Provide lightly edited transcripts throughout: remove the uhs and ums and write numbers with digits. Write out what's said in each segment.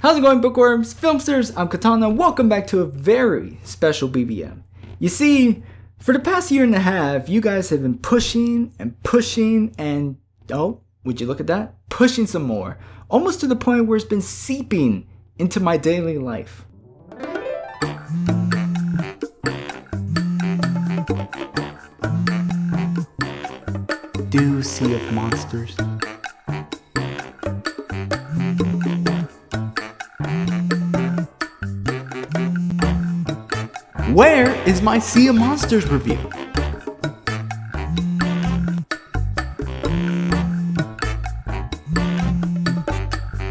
How's it going, bookworms, filmsters? I'm Katana. Welcome back to a very special BBM. You see, for the past year and a half, you guys have been pushing and oh, would you look at that? Pushing some more. Almost to the point where it's been seeping into my daily life. Do Sea of Monsters. Where is my Sea of Monsters review?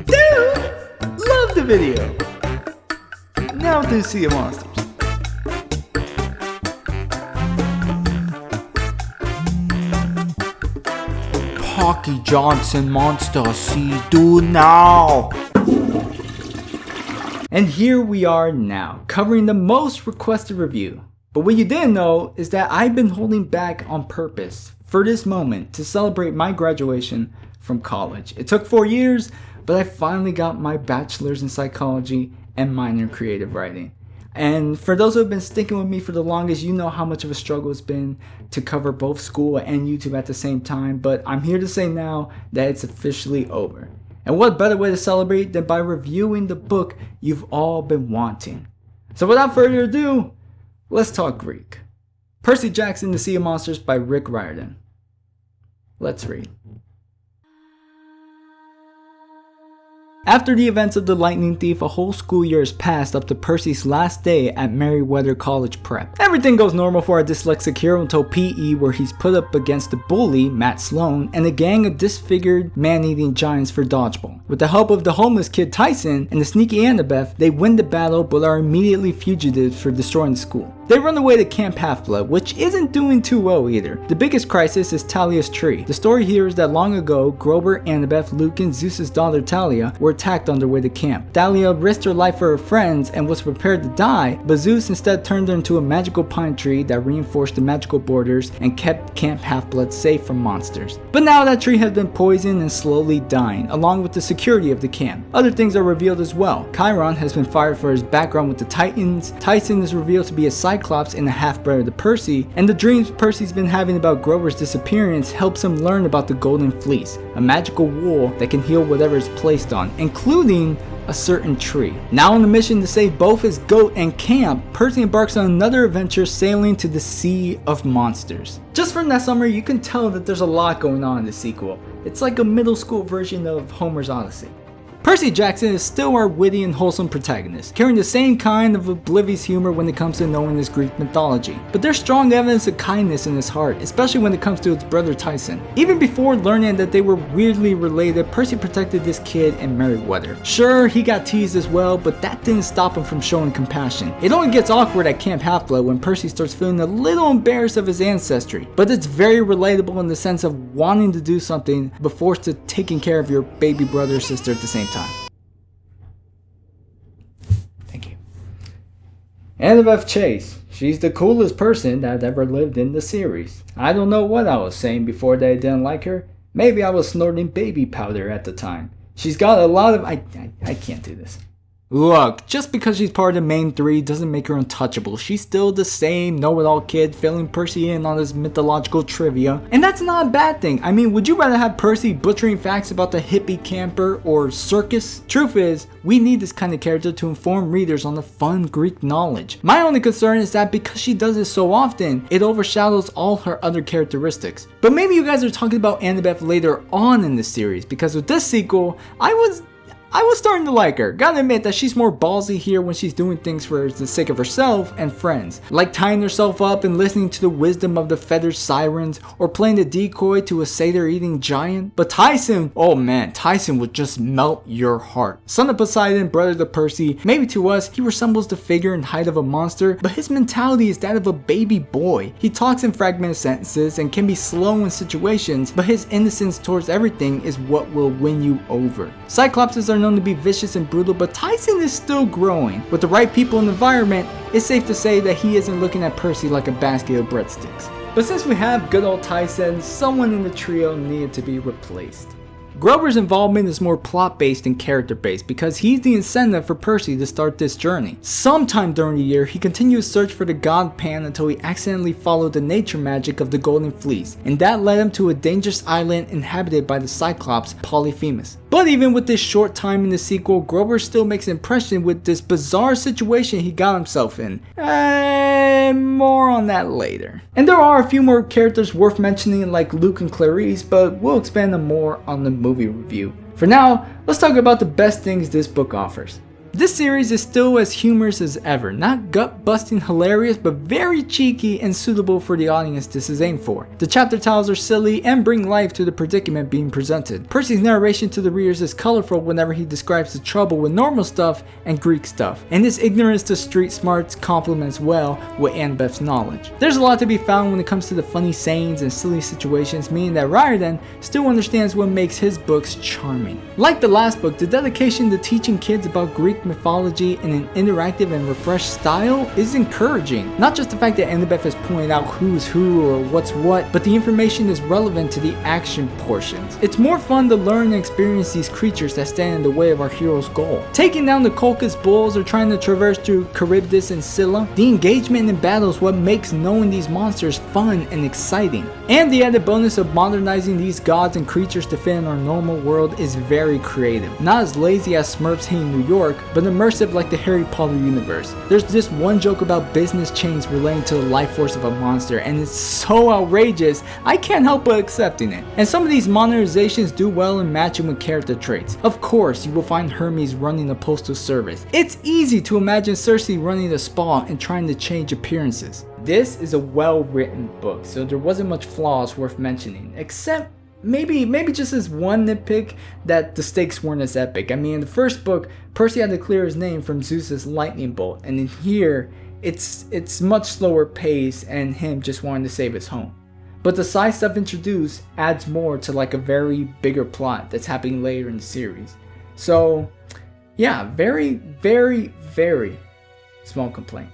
Dude! Love the video! Now do Sea of Monsters. Pocky Johnson Monster See Do Now! And here we are now, covering the most requested review. But what you didn't know is that I've been holding back on purpose for this moment to celebrate my graduation from college. It took 4 years, but I finally got my bachelor's in psychology and minor in creative writing. And for those who have been sticking with me for the longest, you know how much of a struggle it's been to cover both school and YouTube at the same time. But I'm here to say now that it's officially over. And what better way to celebrate than by reviewing the book you've all been wanting. So without further ado, let's talk Greek. Percy Jackson, The Sea of Monsters by Rick Riordan. Let's read. After the events of the Lightning Thief, a whole school year has passed up to Percy's last day at Merriweather College Prep. Everything goes normal for our dyslexic hero until PE, where he's put up against the bully, Matt Sloan, and a gang of disfigured man-eating giants for dodgeball. With the help of the homeless kid Tyson and the sneaky Annabeth, they win the battle but are immediately fugitives for destroying the school. They run away to Camp Half-Blood, which isn't doing too well either. The biggest crisis is Talia's tree. The story here is that long ago, Grover, Annabeth, Luke, and Zeus's daughter Talia were attacked on their way to camp. Thalia risked her life for her friends and was prepared to die, but Zeus instead turned her into a magical pine tree that reinforced the magical borders and kept Camp Half-Blood safe from monsters. But now that tree has been poisoned and slowly dying, along with the security of the camp. Other things are revealed as well. Chiron has been fired for his background with the Titans, Tyson is revealed to be a Cyclops and a half-brother to Percy, and the dreams Percy's been having about Grover's disappearance helps him learn about the Golden Fleece, a magical wool that can heal whatever is placed on, including a certain tree. Now on a mission to save both his goat and camp, Percy embarks on another adventure sailing to the Sea of Monsters. Just from that summary, you can tell that there's a lot going on in the sequel. It's like a middle school version of Homer's Odyssey. Percy Jackson is still our witty and wholesome protagonist, carrying the same kind of oblivious humor when it comes to knowing his Greek mythology. But there's strong evidence of kindness in his heart, especially when it comes to his brother Tyson. Even before learning that they were weirdly related, Percy protected this kid in Merriweather. Sure, he got teased as well, but that didn't stop him from showing compassion. It only gets awkward at Camp Half-Blood when Percy starts feeling a little embarrassed of his ancestry, but it's very relatable in the sense of wanting to do something but forced to taking care of your baby brother or sister at the same time. Thank you. Annabeth Chase. She's the coolest person that ever lived in the series. I don't know what I was saying before that I didn't like her. Maybe I was snorting baby powder at the time. She's got a lot of... I can't do this. Look, just because she's part of the main three doesn't make her untouchable. She's still the same know-it-all kid filling Percy in on his mythological trivia. And that's not a bad thing. I mean, would you rather have Percy butchering facts about the hippie camper or circus? Truth is, we need this kind of character to inform readers on the fun Greek knowledge. My only concern is that because she does it so often, it overshadows all her other characteristics. But maybe you guys are talking about Annabeth later on in the series, because with this sequel, I was starting to like her. Gotta admit that she's more ballsy here when she's doing things for the sake of herself and friends. Like tying herself up and listening to the wisdom of the feathered sirens, or playing the decoy to a satyr-eating giant. But Tyson, oh man, Tyson would just melt your heart. Son of Poseidon, brother to Percy, maybe to us, he resembles the figure and height of a monster, but his mentality is that of a baby boy. He talks in fragmented sentences and can be slow in situations, but his innocence towards everything is what will win you over. Cyclopses are known to be vicious and brutal, but Tyson is still growing. With the right people and environment, it's safe to say that he isn't looking at Percy like a basket of breadsticks. But since we have good old Tyson, someone in the trio needed to be replaced. Grover's involvement is more plot-based and character-based because he's the incentive for Percy to start this journey. Sometime during the year, he continued his search for the god Pan until he accidentally followed the nature magic of the Golden Fleece, and that led him to a dangerous island inhabited by the Cyclops Polyphemus. But even with this short time in the sequel, Grover still makes an impression with this bizarre situation he got himself in. More on that later. And there are a few more characters worth mentioning like Luke and Clarice, but we'll expand on more on the movie review. For now, let's talk about the best things this book offers. This series is still as humorous as ever, not gut-busting hilarious, but very cheeky and suitable for the audience this is aimed for. The chapter titles are silly and bring life to the predicament being presented. Percy's narration to the readers is colorful whenever he describes the trouble with normal stuff and Greek stuff, and his ignorance to street smarts complements well with Annabeth's knowledge. There's a lot to be found when it comes to the funny sayings and silly situations, meaning that Riordan still understands what makes his books charming. Like the last book, the dedication to teaching kids about Greek mythology in an interactive and refreshed style is encouraging. Not just the fact that Annabeth is pointing out who's who or what's what, but the information is relevant to the action portions. It's more fun to learn and experience these creatures that stand in the way of our hero's goal. Taking down the Colchis bulls or trying to traverse through Charybdis and Scylla, the engagement in battle is what makes knowing these monsters fun and exciting. And the added bonus of modernizing these gods and creatures to fit in our normal world is very creative. Not as lazy as Smurfs hating New York, but immersive like the Harry Potter universe. There's this one joke about business chains relating to the life force of a monster, and it's so outrageous, I can't help but accepting it. And some of these modernizations do well in matching with character traits. Of course, you will find Hermes running the postal service. It's easy to imagine Circe running a spa and trying to change appearances. This is a well-written book, so there wasn't much flaws worth mentioning, except maybe just as one nitpick that the stakes weren't as epic. I mean, in the first book, Percy had to clear his name from Zeus's lightning bolt, and in here, it's much slower pace and him just wanting to save his home. But the side stuff introduced adds more to like a very bigger plot that's happening later in the series. So, yeah, very small complaint.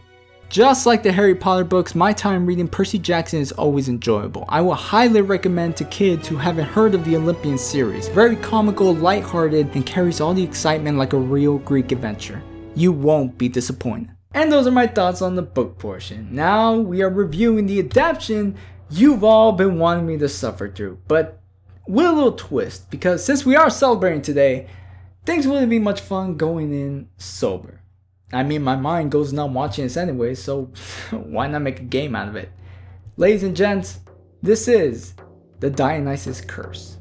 Just like the Harry Potter books, my time reading Percy Jackson is always enjoyable. I will highly recommend to kids who haven't heard of the Olympian series. Very comical, lighthearted, and carries all the excitement like a real Greek adventure. You won't be disappointed. And those are my thoughts on the book portion. Now we are reviewing the adaptation you've all been wanting me to suffer through, but with a little twist, because since we are celebrating today, things wouldn't be much fun going in sober. I mean, my mind goes numb watching this anyway, so why not make a game out of it? Ladies and gents, this is the Dionysus Curse.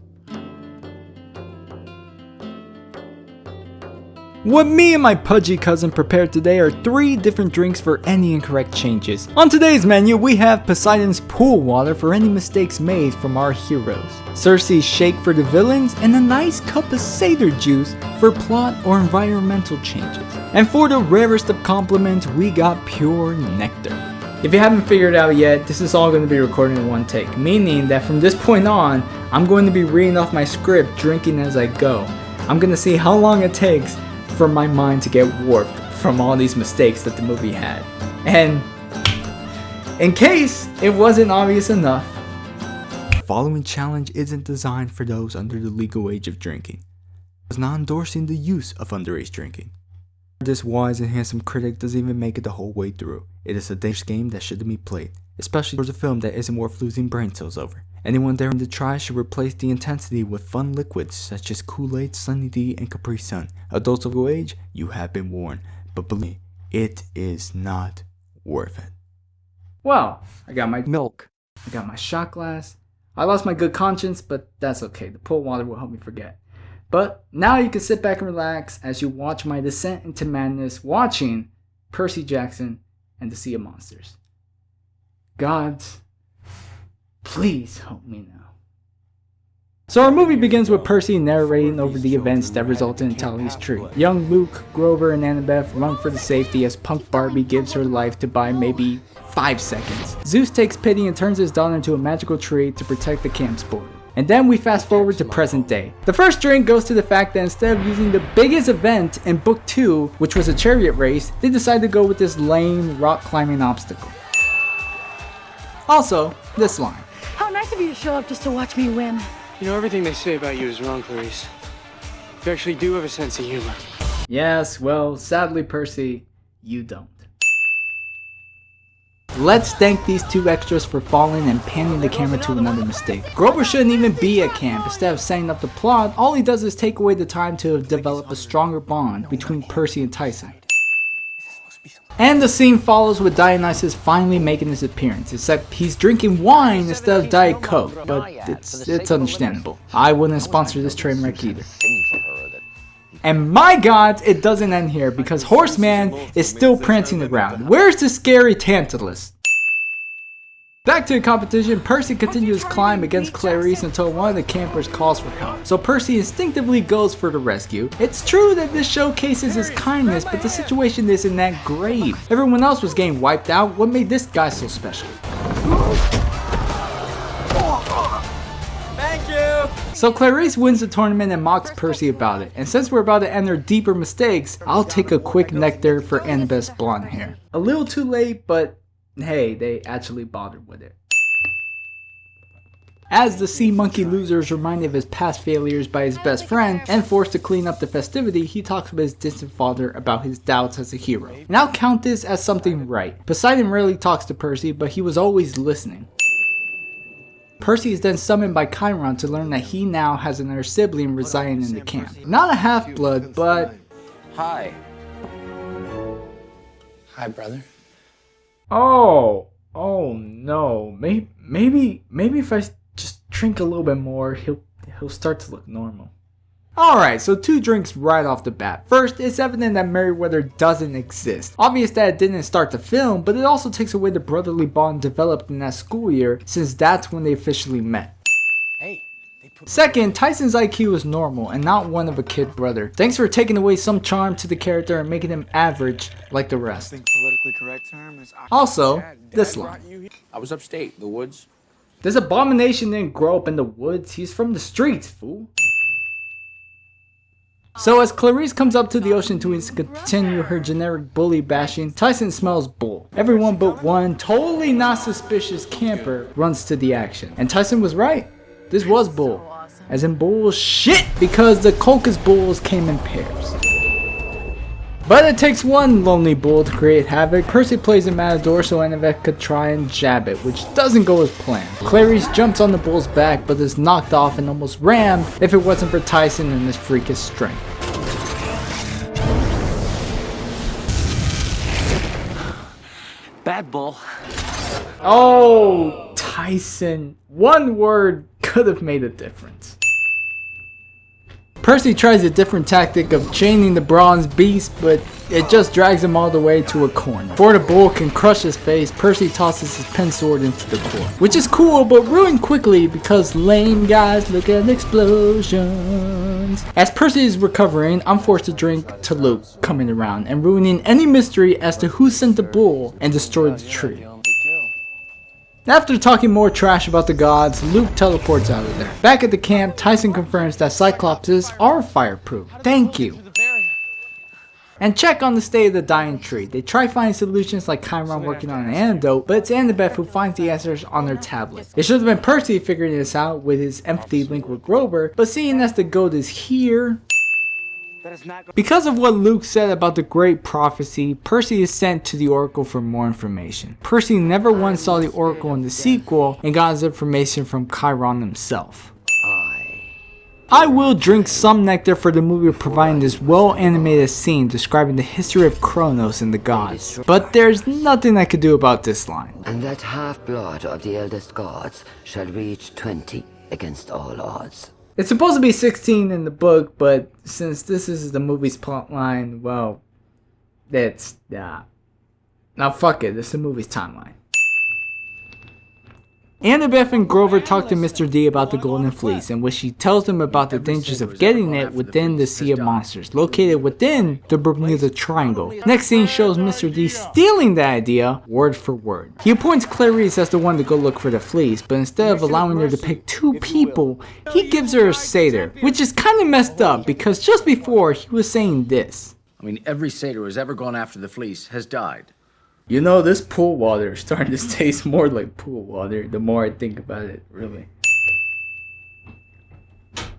What me and my pudgy cousin prepared today are 3 different drinks for any incorrect changes. On today's menu, we have Poseidon's pool water for any mistakes made from our heroes, Circe's shake for the villains, and a nice cup of satyr juice for plot or environmental changes. And for the rarest of compliments, we got pure nectar. If you haven't figured it out yet, this is all going to be recorded in one take, meaning that from this point on, I'm going to be reading off my script, drinking as I go. I'm going to see how long it takes for my mind to get warped from all these mistakes that the movie had. And in case it wasn't obvious enough, the following challenge isn't designed for those under the legal age of drinking. It's not endorsing the use of underage drinking. This wise and handsome critic doesn't even make it the whole way through. It is a dangerous game that shouldn't be played, especially towards a film that isn't worth losing brain cells over. Anyone daring to try should replace the intensity with fun liquids such as Kool-Aid, Sunny D, and Capri Sun. Adults of age, you have been warned, but believe me, it is not worth it. Well, I got my milk, I got my shot glass, I lost my good conscience, but that's okay, the pool water will help me forget. But now you can sit back and relax as you watch my descent into madness, watching Percy Jackson and the Sea of Monsters. Gods, please help me now. So our movie begins with Percy narrating over the events that resulted in Tali's tree. Young Luke, Grover, and Annabeth run for the safety as punk Barbie gives her life to buy maybe 5 seconds. Zeus takes pity and turns his daughter into a magical tree to protect the camp's border. And then we fast forward to present day. The first drink goes to the fact that instead of using the biggest event in book 2, which was a chariot race, they decided to go with this lame rock climbing obstacle. Also, this line. How nice of you to show up just to watch me win. You know, everything they say about you is wrong, Clarice. You actually do have a sense of humor. Yes, well, sadly, Percy, you don't. Let's thank these two extras for falling and panning the camera to another mistake. Grover shouldn't even be at camp. Instead of setting up the plot, all he does is take away the time to develop a stronger bond between Percy and Tyson. And the scene follows with Dionysus finally making his appearance, except he's drinking wine instead of Diet Coke, but it's understandable. I wouldn't sponsor this train wreck either. And my god, it doesn't end here because Horseman is still prancing around. Where's the scary Tantalus? Back to the competition, Percy continues his climb against Clarice until one of the campers calls for help. So Percy instinctively goes for the rescue. It's true that this showcases his kindness, but the situation isn't that grave. Everyone else was getting wiped out. What made this guy so special? Thank you! So Clarice wins the tournament and mocks Percy about it. And since we're about to enter deeper mistakes, I'll take a quick nectar for Annabeth's blonde hair. A little too late, but hey, they actually bothered with it. As the sea monkey loser is reminded of his past failures by his best friend and forced to clean up the festivity, he talks with his distant father about his doubts as a hero. And I'll count this as something right. Poseidon rarely talks to Percy, but he was always listening. Percy is then summoned by Chiron to learn that he now has another sibling residing in the camp. Not a half-blood, but... Hi. Hi, brother. Oh no. Maybe if I just drink a little bit more, he'll start to look normal. Alright, so 2 drinks right off the bat. First, it's evident that Merryweather doesn't exist. Obvious that it didn't start the film, but it also takes away the brotherly bond developed in that school year, since that's when they officially met. Second, Tyson's IQ is normal and not one of a kid brother. Thanks for taking away some charm to the character and making him average like the rest. Also, this line. I was upstate, the woods. This abomination didn't grow up in the woods, he's from the streets, fool. So as Clarice comes up to the ocean to continue her generic bully bashing, Tyson smells bull. Everyone but one totally not suspicious camper runs to the action. And Tyson was right. This was bull. As in bullshit, because the Colchis bulls came in pairs. But it takes one lonely bull to create havoc. Percy plays a matador so Annabeth could try and jab it, which doesn't go as planned. Clarice jumps on the bull's back but is knocked off and almost rammed if it wasn't for Tyson and his freakish strength. Bad bull. Oh, Tyson. One word could have made a difference. Percy tries a different tactic of chaining the bronze beast, but it just drags him all the way to a corner. Before the bull can crush his face, Percy tosses his pen sword into the core. Which is cool, but ruined quickly because lame guys look at explosions. As Percy is recovering, I'm forced to drink to Luke coming around and ruining any mystery as to who sent the bull and destroyed the tree. After talking more trash about the gods, Luke teleports out of there. Back at the camp, Tyson confirms that Cyclopses are fireproof. Thank you. And check on the state of the dying tree. They try finding solutions like Chiron working on an antidote, but it's Annabeth who finds the answers on her tablet. It should have been Percy figuring this out with his empathy link with Grover, but seeing as the goat is here... Because of what Luke said about the great prophecy, Percy is sent to the Oracle for more information. Percy never once saw the Oracle in the sequel and got his information from Chiron himself. I will drink some nectar for the movie providing this well-animated scene describing the history of Kronos and the gods, but there's nothing I could do about this line. And that half-blood of the eldest gods shall reach 20 against all odds. It's supposed to be 16 in the book, but since this is the movie's plotline, well, that's now fuck it, this is the movie's timeline. Annabeth and Grover talk to Mr. D about the Golden Fleece, in which she tells them about the dangers of getting it within the Sea of Monsters, located within the Bermuda Triangle. Next scene shows Mr. D stealing the idea, word for word. He appoints Clarice as the one to go look for the fleece, but instead of allowing her to pick 2 people, he gives her a satyr, which is kinda messed up, because just before, he was saying this. I mean, every satyr who's ever gone after the fleece has died. You know, this pool water is starting to taste more like pool water the more I think about it, really.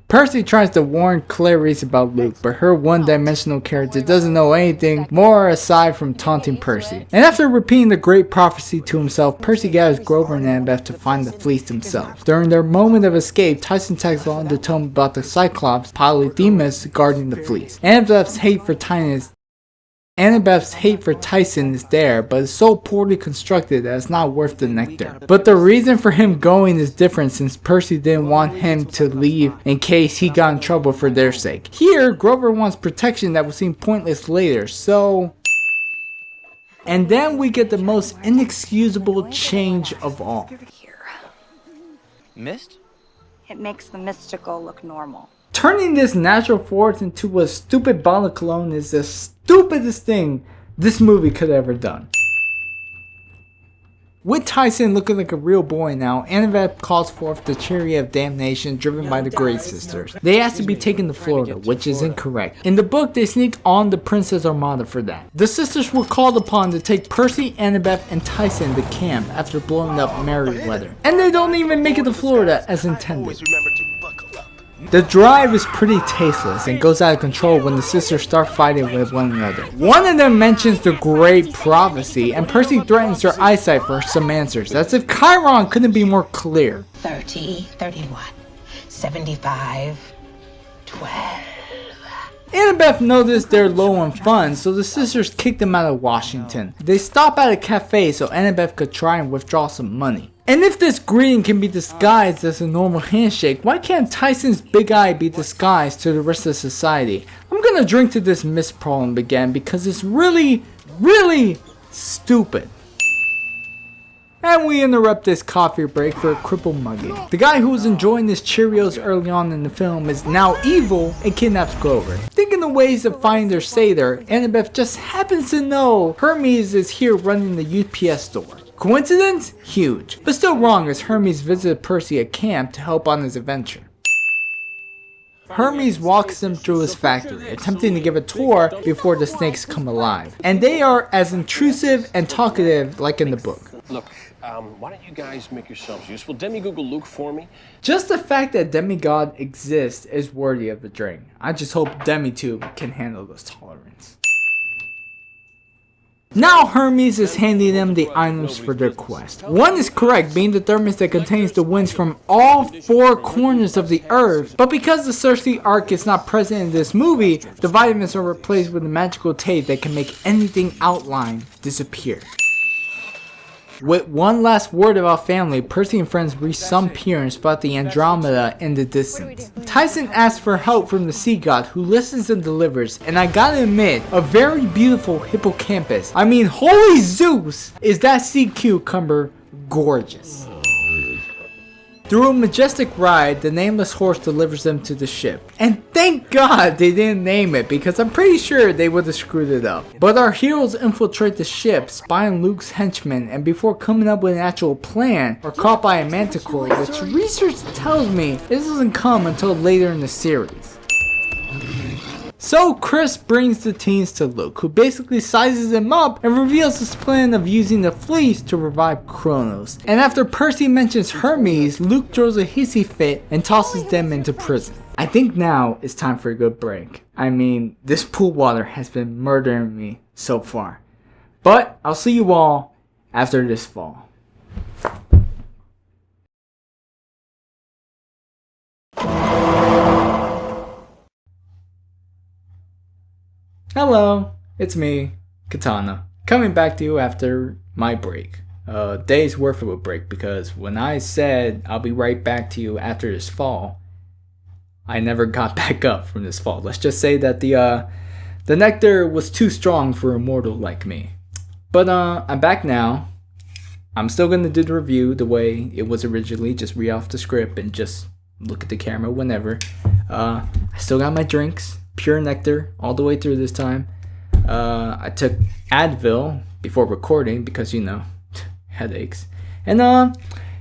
Percy tries to warn Clarice about Luke, but her one-dimensional character doesn't know anything more aside from taunting Percy. And after repeating the great prophecy to himself, Percy gathers Grover and Annabeth to find the Fleece themselves. During their moment of escape, Tyson tags along to tell him about the Cyclops, Polydemus, guarding the Fleece. Annabeth's hate for Tyson is there, but it's so poorly constructed that it's not worth the nectar. But the reason for him going is different, since Percy didn't want him to leave in case he got in trouble for their sake. Here, Grover wants protection that will seem pointless later, so... And then we get the most inexcusable change of all. Mist? It makes the mystical look normal. Turning this natural force into a stupid bottle of cologne is the stupidest thing this movie could have ever done. With Tyson looking like a real boy now, Annabeth calls forth the chariot of damnation driven by the Grey Sisters. They ask to be taken to Florida, which is incorrect. In the book, they sneak on the Princess Armada for that. The sisters were called upon to take Percy, Annabeth, and Tyson to camp after blowing up Merryweather. And they don't even make it to Florida as intended. The drive is pretty tasteless and goes out of control when the sisters start fighting with one another. One of them mentions the great prophecy, and Percy threatens her eyesight for some answers, as if Chiron couldn't be more clear. 30, 31, 75, 12. Annabeth noticed they're low on funds, so the sisters kick them out of Washington. They stop at a cafe so Annabeth could try and withdraw some money. And if this greeting can be disguised as a normal handshake, why can't Tyson's big eye be disguised to the rest of society? I'm gonna drink to this mist problem again because it's really, really stupid. And we interrupt this coffee break for a crippled Muggy. The guy who was enjoying his Cheerios early on in the film is now evil and kidnaps Grover. Thinking of ways of finding their satyr, Annabeth just happens to know Hermes is here running the UPS store. Coincidence? Huge. But still wrong, as Hermes visited Percy at camp to help on his adventure. Hermes walks them through his factory, attempting to give a tour before the snakes come alive. And they are as intrusive and talkative like in the book. Look, why don't you guys make yourselves useful? Demi-Google Luke for me. Just the fact that demigod exists is worthy of a drink. I just hope Demitube can handle this tolerance. Now Hermes is handing them the items for their quest. One is correct, being the thermos that contains the winds from all four corners of the earth. But because the Circe arc is not present in this movie, the vitamins are replaced with a magical tape that can make anything outlined disappear. With one last word about family, Percy and friends reach some pier and spot the Andromeda in the distance. Tyson asks for help from the sea god, who listens and delivers, and I gotta admit, a very beautiful hippocampus. I mean, holy Zeus, is that sea cucumber gorgeous. Through a majestic ride, the nameless horse delivers them to the ship. And thank God they didn't name it, because I'm pretty sure they would have screwed it up. But our heroes infiltrate the ship, spy on Luke's henchmen, and before coming up with an actual plan, are caught by a manticore, which research tells me this doesn't come until later in the series. So Chris brings the teens to Luke, who basically sizes them up and reveals his plan of using the Fleece to revive Kronos. And after Percy mentions Hermes, Luke throws a hissy fit and tosses them into prison. I think now it's time for a good break. I mean, this pool water has been murdering me so far. But I'll see you all after this fall. Hello, it's me, Katana, coming back to you after my break. A day's worth of a break, because when I said I'll be right back to you after this fall, I never got back up from this fall. Let's just say that the nectar was too strong for a mortal like me. But I'm back now. I'm still going to do the review the way it was originally, just read off the script and just look at the camera whenever. I still got my drinks. Pure nectar all the way through this time. I took Advil before recording because, you know, headaches. And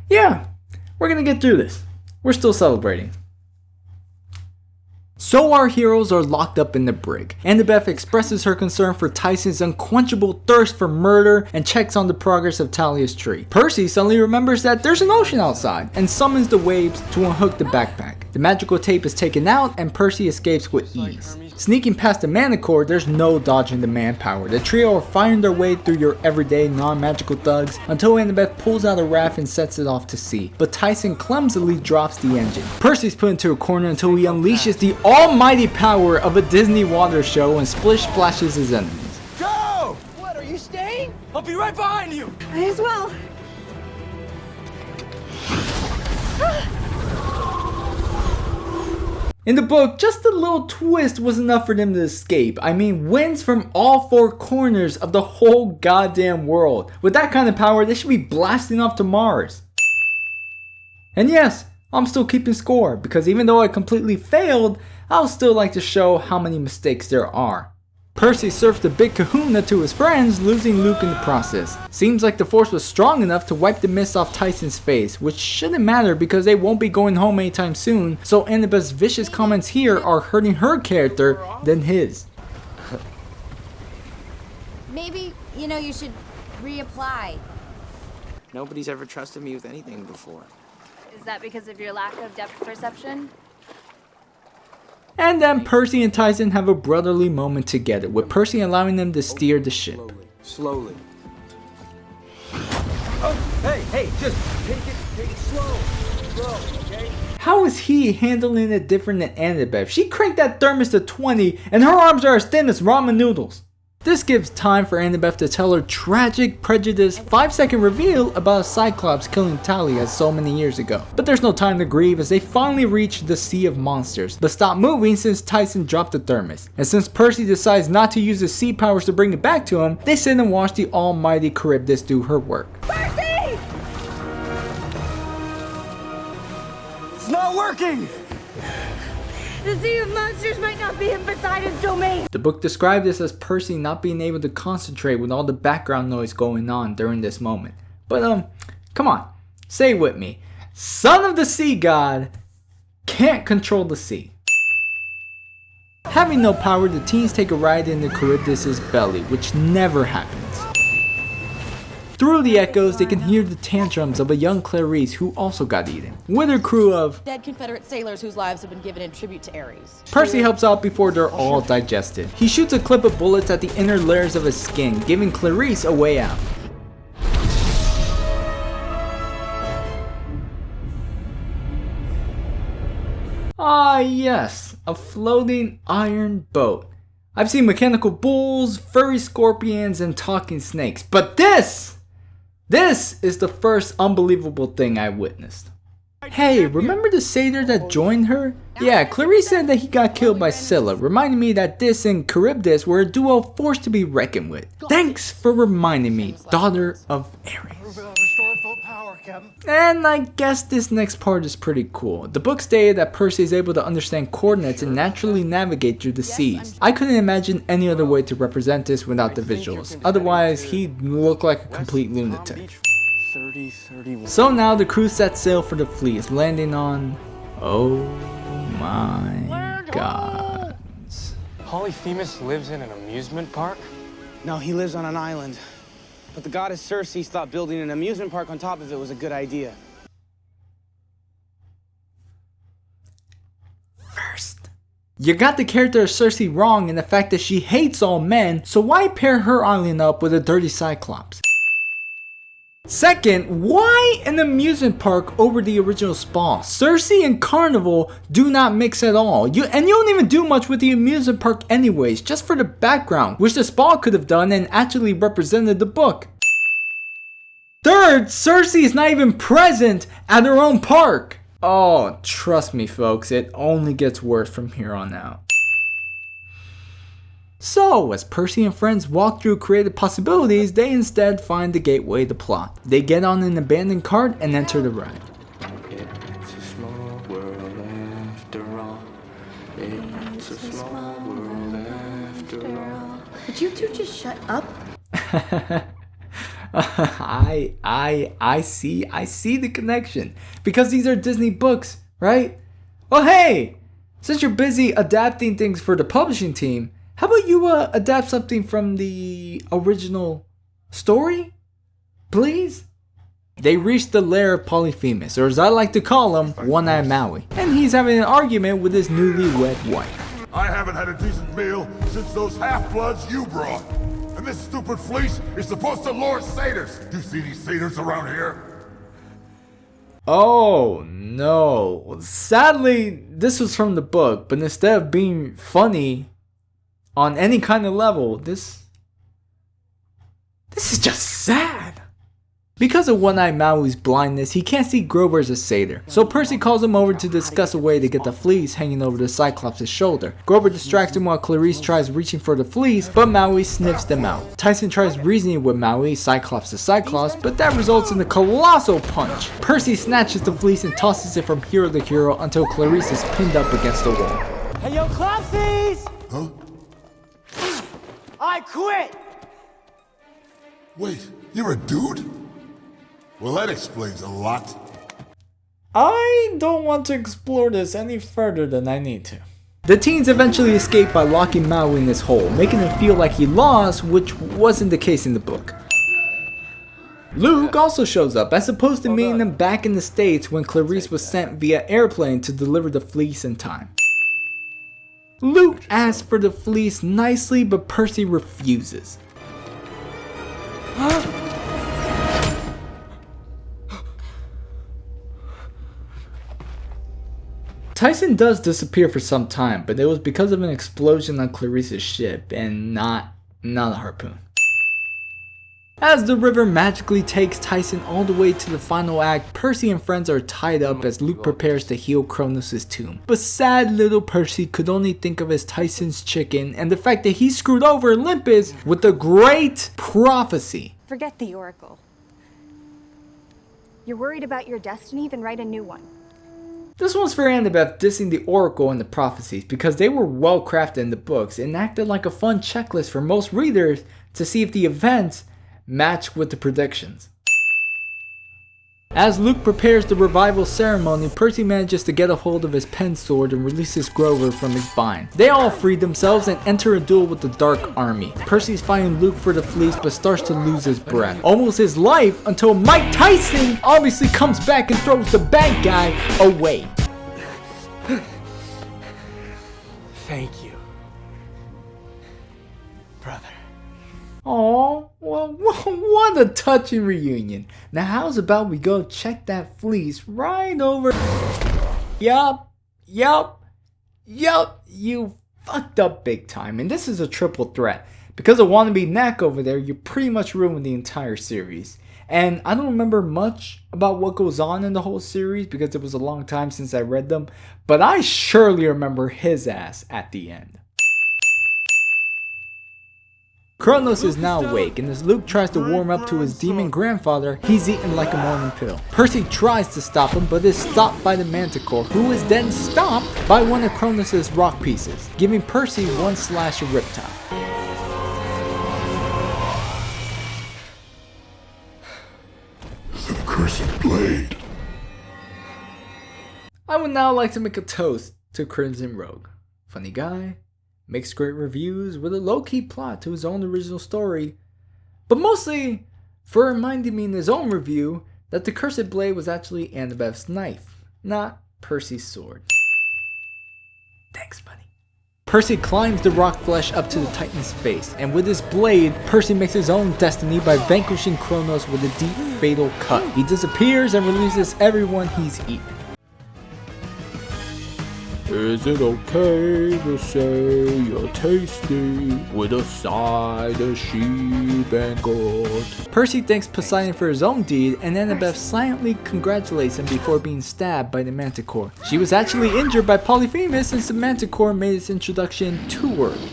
yeah, we're gonna get through this. We're still celebrating. So our heroes are locked up in the brig. Annabeth expresses her concern for Tyson's unquenchable thirst for murder and checks on the progress of Talia's tree. Percy suddenly remembers that there's an ocean outside and summons the waves to unhook the backpack. The magical tape is taken out and Percy escapes with ease. Sneaking past the manicore, there's no dodging the manpower. The trio are firing their way through your everyday non-magical thugs until Annabeth pulls out a raft and sets it off to sea. But Tyson clumsily drops the engine. Percy's put into a corner until he unleashes the almighty power of a Disney water show and splish splashes his enemies. Go! What, are you staying? I'll be right behind you! May as well. In the book, just a little twist was enough for them to escape. I mean, winds from all four corners of the whole goddamn world. With that kind of power, they should be blasting off to Mars. And yes, I'm still keeping score, because even though I completely failed, I'll still like to show how many mistakes there are. Percy surfed a big kahuna to his friends, losing Luke in the process. Seems like the force was strong enough to wipe the mist off Tyson's face, which shouldn't matter because they won't be going home anytime soon, so Annabeth's vicious comments here are hurting her character than his. Maybe, you should reapply. Nobody's ever trusted me with anything before. Is that because of your lack of depth perception? And then Percy and Tyson have a brotherly moment together, with Percy allowing them to steer the ship. Slowly. Oh, hey, just take it slow, okay? How is he handling it different than Annabeth? She cranked that thermos to 20 and her arms are as thin as ramen noodles. This gives time for Annabeth to tell her tragic, prejudiced 5-second reveal about a Cyclops killing Talia so many years ago. But there's no time to grieve as they finally reach the Sea of Monsters, but stop moving since Tyson dropped the thermos. And since Percy decides not to use his sea powers to bring it back to him, they sit and watch the almighty Charybdis do her work. Percy! It's not working! The Sea of Monsters might not be in Poseidon's domain. The book described this as Percy not being able to concentrate with all the background noise going on during this moment. But come on, say it with me. Son of the sea god can't control the sea. Having no power, the teens take a ride into Charybdis' belly, which never happens. Through the echoes, they can hear the tantrums of a young Clarice who also got eaten, with her crew of dead Confederate sailors whose lives have been given in tribute to Ares. Percy helps out before they're all digested. He shoots a clip of bullets at the inner layers of his skin, giving Clarice a way out. Ah yes, a floating iron boat. I've seen mechanical bulls, furry scorpions, and talking snakes, but this is the first unbelievable thing I witnessed. Hey, remember the satyr that joined her? Yeah, Clarice said that he got killed by Scylla, reminding me that this and Charybdis were a duo forced to be reckoned with. Thanks for reminding me, daughter of Ares. And I guess this next part is pretty cool. The book stated that Percy is able to understand coordinates and naturally navigate through the seas. I couldn't imagine any other way to represent this without the visuals. Otherwise, he'd look like a complete lunatic. So now the crew sets sail for the Fleece, landing on... oh my gods. Polyphemus lives in an amusement park? No, he lives on an island. But the goddess Circe thought building an amusement park on top of it was a good idea. First, you got the character of Circe wrong in the fact that she hates all men, so why pair her island up with a dirty Cyclops? Second, why an amusement park over the original spa? Circe and Carnival do not mix at all. You don't even do much with the amusement park anyways, just for the background, which the spa could have done and actually represented the book. Third, Circe is not even present at her own park. Oh, trust me folks, it only gets worse from here on out. So, as Percy and friends walk through creative possibilities, they instead find the gateway to plot. They get on an abandoned cart and enter the ride. It's a small world after all. It's a small world after all. Could you two just shut up? I see the connection. Because these are Disney books, right? Well hey! Since you're busy adapting things for the publishing team, how about you adapt something from the original story? Please? They reach the lair of Polyphemus, or as I like to call him, One-Eyed Maui. And he's having an argument with his newlywed wife. I haven't had a decent meal since those half-bloods you brought. And this stupid Fleece is supposed to lure satyrs. Do you see any satyrs around here? Oh no. Sadly, this was from the book, but instead of being funny on any kind of level, this is just sad. Because of One-Eyed Maui's blindness, he can't see Grover as a satyr. So Percy calls him over to discuss a way to get the fleece hanging over the Cyclops' shoulder. Grover distracts him while Clarice tries reaching for the fleece, but Maui sniffs them out. Tyson tries reasoning with Maui, Cyclops to Cyclops, but that results in a colossal punch. Percy snatches the fleece and tosses it from hero to hero until Clarice is pinned up against the wall. Hey, yo, Clopsies! Huh? I quit! Wait, you're a dude? Well, that explains a lot. I don't want to explore this any further than I need to. The teens eventually escape by locking Maui in his hole, making him feel like he lost, which wasn't the case in the book. Luke also shows up, as opposed to meeting them back in the States when Clarice was sent via airplane to deliver the fleece in time. Luke asks for the fleece nicely, but Percy refuses. Tyson does disappear for some time, but it was because of an explosion on Clarice's ship and not a harpoon. As the river magically takes Tyson all the way to the final act, Percy and friends are tied up as Luke prepares to heal Kronos' tomb. But sad little Percy could only think of as Tyson's chicken and the fact that he screwed over Olympus with the great prophecy. Forget the Oracle. You're worried about your destiny? Then write a new one. This one's for Annabeth dissing the Oracle and the prophecies because they were well crafted in the books and acted like a fun checklist for most readers to see if the events match with the predictions. As Luke prepares the revival ceremony, Percy manages to get a hold of his pen sword and releases Grover from his bind. They all free themselves and enter a duel with the Dark Army. Percy's fighting Luke for the fleece but starts to lose his breath, almost his life, until Mike Tyson obviously comes back and throws the bad guy away. Thank you, brother. Aww, well, what a touching reunion. Now how's about we go check that fleece right over... Yup, you fucked up big time. And this is a triple threat. Because of Wannabe Knack over there, you pretty much ruined the entire series. And I don't remember much about what goes on in the whole series because it was a long time since I read them. But I surely remember his ass at the end. Kronos is now awake, and as Luke tries to warm up to his demon grandfather, he's eaten like a morning pill. Percy tries to stop him, but is stopped by the Manticore, who is then stopped by one of Kronos' rock pieces, giving Percy one slash of Riptide. The cursed blade. I would now like to make a toast to Crimson Rogue. Funny guy, makes great reviews with a low-key plot to his own original story, but mostly for reminding me in his own review that the Cursed Blade was actually Annabeth's knife, not Percy's sword. Thanks, buddy. Percy climbs the rock flesh up to the Titan's face, and with his blade, Percy makes his own destiny by vanquishing Kronos with a deep, fatal cut. He disappears and releases everyone he's eaten. Is it okay to say you're tasty with a side of sheep and goat? Percy thanks Poseidon for his own deed, and Annabeth silently congratulates him before being stabbed by the Manticore. She was actually injured by Polyphemus since the Manticore made its introduction too early.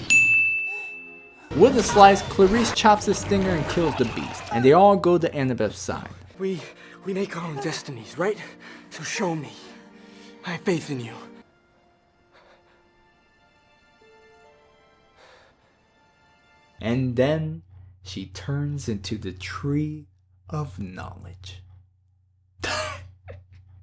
With a slice, Clarice chops the stinger and kills the beast, and they all go to Annabeth's side. We make our own destinies, right? So show me. I have faith in you. And then she turns into the Tree of Knowledge.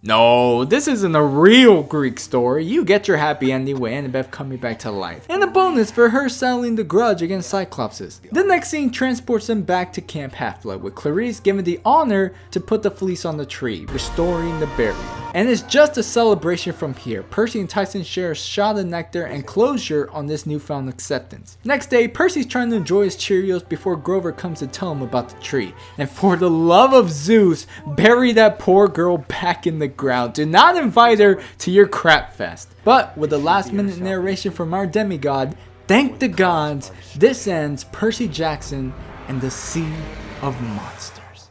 No, this isn't a real Greek story. You get your happy ending with Annabeth coming back to life. And a bonus for her settling the grudge against Cyclopses. The next scene transports them back to Camp Half-Blood, with Clarice given the honor to put the fleece on the tree, restoring the barrier. And it's just a celebration from here. Percy and Tyson share a shot of nectar and closure on this newfound acceptance. Next day, Percy's trying to enjoy his Cheerios before Grover comes to tell him about the tree. And for the love of Zeus, bury that poor girl back in the ground. Do not invite her to your crap fest. But with the last minute narration from our demigod, thank the gods, this ends Percy Jackson and the Sea of Monsters.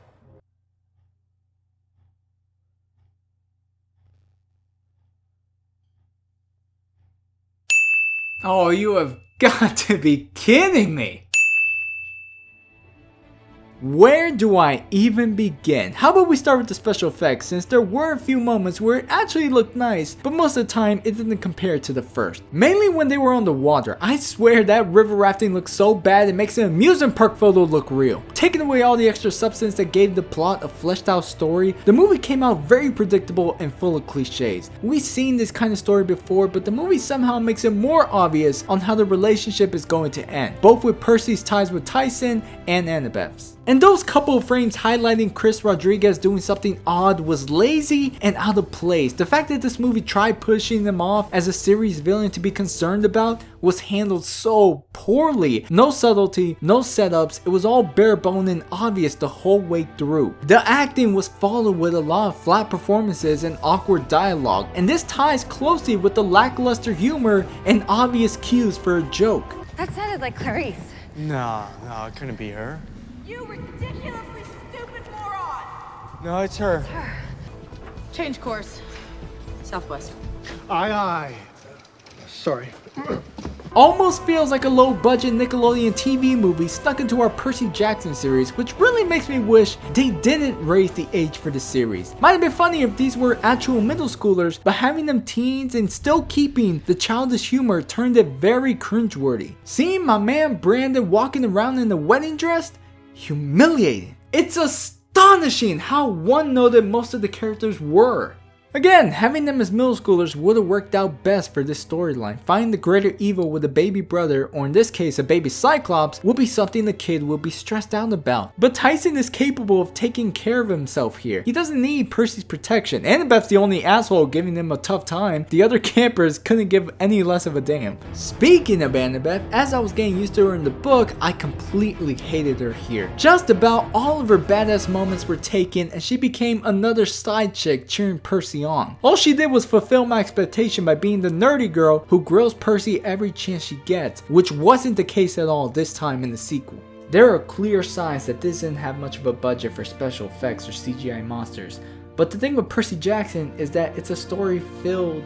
Oh, you have got to be kidding me! Where do I even begin? How about we start with the special effects, since there were a few moments where it actually looked nice, but most of the time it didn't compare to the first. Mainly when they were on the water. I swear that river rafting looks so bad it makes an amusement park photo look real. Taking away all the extra substance that gave the plot a fleshed out story, the movie came out very predictable and full of cliches. We've seen this kind of story before, but the movie somehow makes it more obvious on how the relationship is going to end, both with Percy's ties with Tyson and Annabeth's. And those couple of frames highlighting Chris Rodriguez doing something odd was lazy and out of place. The fact that this movie tried pushing them off as a series villain to be concerned about was handled so poorly. No subtlety, no setups, it was all bare bone and obvious the whole way through. The acting was followed with a lot of flat performances and awkward dialogue, and this ties closely with the lackluster humor and obvious cues for a joke. That sounded like Clarice. No, it couldn't be her. You ridiculously stupid moron! No, it's her. It's her. Change course. Southwest. Aye, aye. Sorry. Almost feels like a low-budget Nickelodeon TV movie stuck into our Percy Jackson series, which really makes me wish they didn't raise the age for the series. Might have been funny if these were actual middle schoolers, but having them teens and still keeping the childish humor turned it very cringeworthy. Seeing my man Brandon walking around in a wedding dress? Humiliating. It's astonishing how one-noted most of the characters were. Again, having them as middle schoolers would have worked out best for this storyline. Finding the greater evil with a baby brother, or in this case a baby Cyclops, will be something the kid will be stressed out about. But Tyson is capable of taking care of himself here. He doesn't need Percy's protection. Annabeth's the only asshole giving him a tough time. The other campers couldn't give any less of a damn. Speaking of Annabeth, as I was getting used to her in the book, I completely hated her here. Just about all of her badass moments were taken and she became another side chick cheering Percy on. All she did was fulfill my expectation by being the nerdy girl who grills Percy every chance she gets, which wasn't the case at all this time in the sequel. There are clear signs that this didn't have much of a budget for special effects or CGI monsters, but the thing with Percy Jackson is that it's a story filled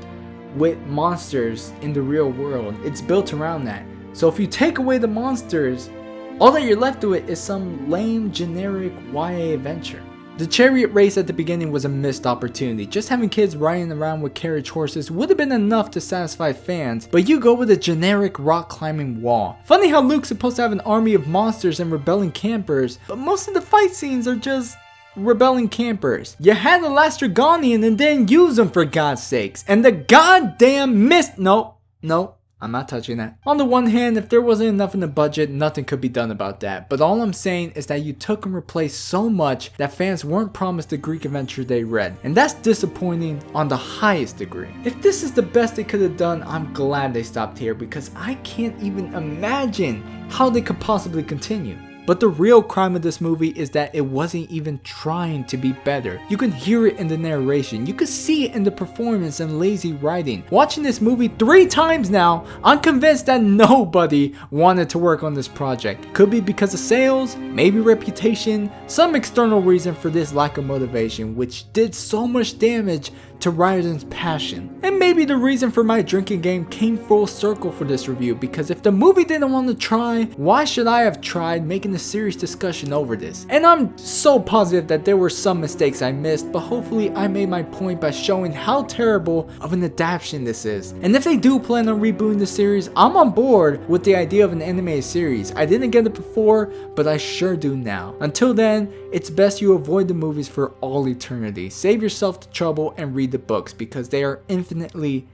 with monsters in the real world. It's built around that. So if you take away the monsters, all that you're left with is some lame generic YA adventure. The chariot race at the beginning was a missed opportunity. Just having kids riding around with carriage horses would have been enough to satisfy fans, but you go with a generic rock climbing wall. Funny how Luke's supposed to have an army of monsters and rebelling campers, but most of the fight scenes are just rebelling campers. You had the last Dragonian and then use them for God's sakes, and the goddamn mist. No, I'm not touching that. On the one hand, if there wasn't enough in the budget, nothing could be done about that. But all I'm saying is that you took and replaced so much that fans weren't promised the Greek adventure they read. And that's disappointing on the highest degree. If this is the best they could have done, I'm glad they stopped here because I can't even imagine how they could possibly continue. But the real crime of this movie is that it wasn't even trying to be better. You can hear it in the narration, you can see it in the performance and lazy writing. Watching this movie 3 times now, I'm convinced that nobody wanted to work on this project. Could be because of sales, maybe reputation, some external reason for this lack of motivation, which did so much damage to Raiden's passion. And maybe the reason for my drinking game came full circle for this review, because if the movie didn't want to try, why should I have tried making a serious discussion over this? And I'm so positive that there were some mistakes I missed, but hopefully I made my point by showing how terrible of an adaptation this is. And if they do plan on rebooting the series, I'm on board with the idea of an animated series. I didn't get it before, but I sure do now. Until then, it's best you avoid the movies for all eternity. Save yourself the trouble and read the books, because they are infinitely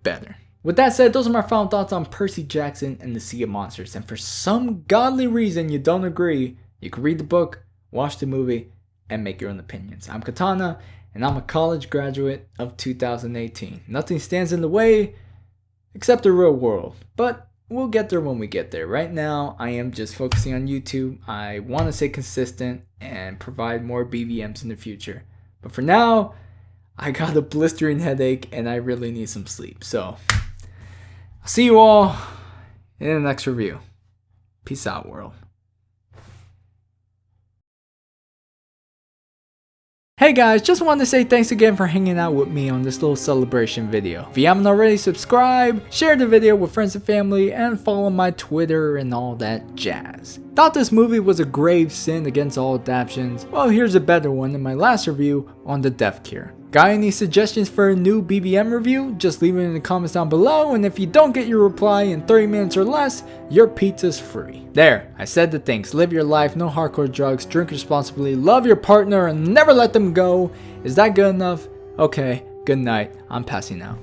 better. With that said, those are my final thoughts on Percy Jackson and the Sea of Monsters. And for some godly reason you don't agree, you can read the book, watch the movie, and make your own opinions. I'm Katana, and I'm a college graduate of 2018. Nothing stands in the way except the real world. But we'll get there when we get there. Right now, I am just focusing on YouTube. I want to stay consistent and provide more BVMs in the future. But for now, I got a blistering headache and I really need some sleep. So, I'll see you all in the next review. Peace out, world. Hey guys, just wanted to say thanks again for hanging out with me on this little celebration video. If you haven't already, subscribe, share the video with friends and family, and follow my Twitter and all that jazz. Thought this movie was a grave sin against all adaptions? Well, here's a better one in my last review on the Death Cure. Got any suggestions for a new BBM review? Just leave it in the comments down below, and if you don't get your reply in 30 minutes or less, your pizza's free. There, I said the things. Live your life, no hardcore drugs, drink responsibly, love your partner, and never let them go. Is that good enough? Okay, good night. I'm passing out.